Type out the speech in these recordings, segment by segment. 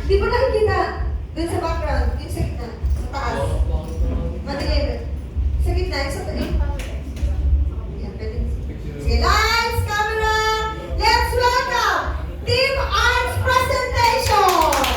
Di ba nakikita? Dun sa background, yung sa gitna, sa taas. Madilim. Sa gitna, yung sa taas. Yan, pwede. Sige, lights, camera, let's welcome Team Arts Presentation!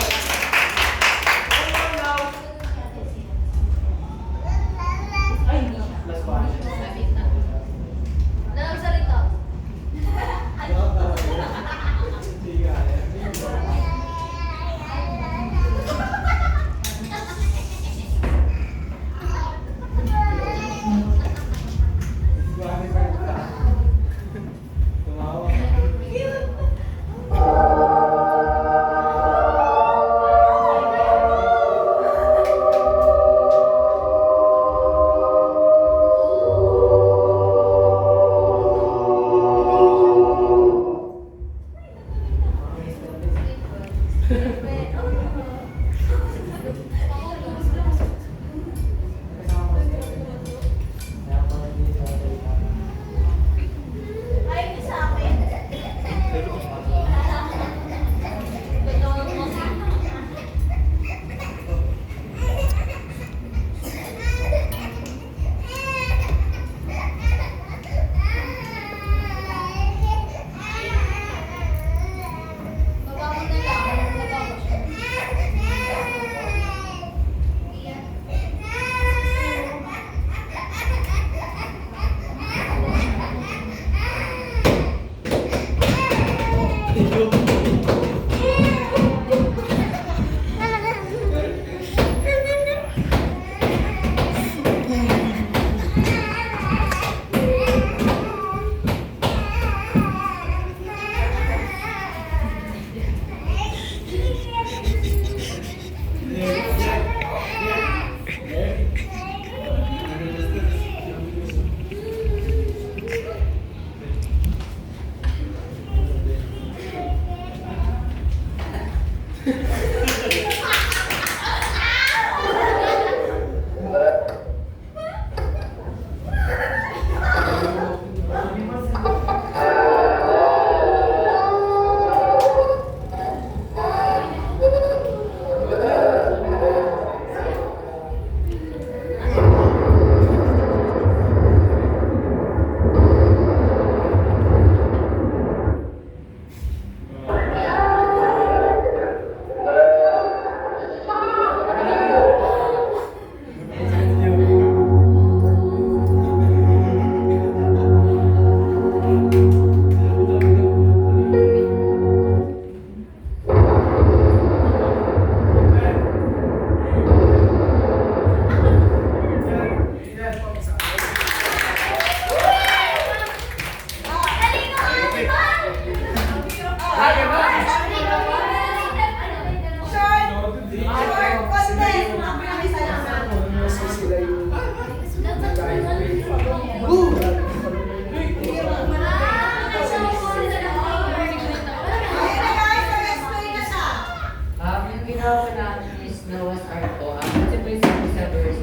ginawa natin is Noah's Ark po. Kasi po yung sa verse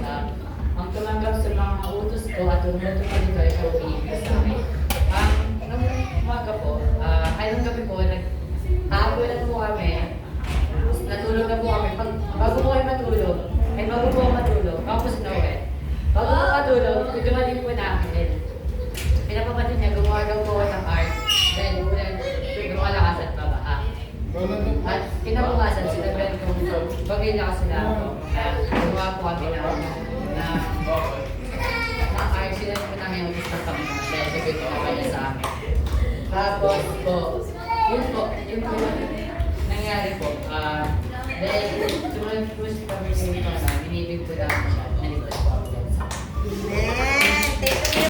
ang tumanggap sa mga utos ko at tumuto pa dito ay siya umiibig sa akin. Nung umaga po, ay nung gabi po, nag-aapoy po kami. Natulog na po kami. Bago po kayo matulog, ako po si Noel. Bago po matulog, dumating po namin. Pinapapatid niya, gumawa daw po ng art. Then, gumalakasan pa ba? At kinabukasan, sinabihan kong bagay na kasi na ako. Gumawa po kami na art. Sinabi po namin yung gusto kami na dahil sabi ko kaya sa amin. Tapos po, yun po yung nangyari po. Dahil sumunod po si kami sa ito na, binibig po namin siya. Nalipad po ako. Amen!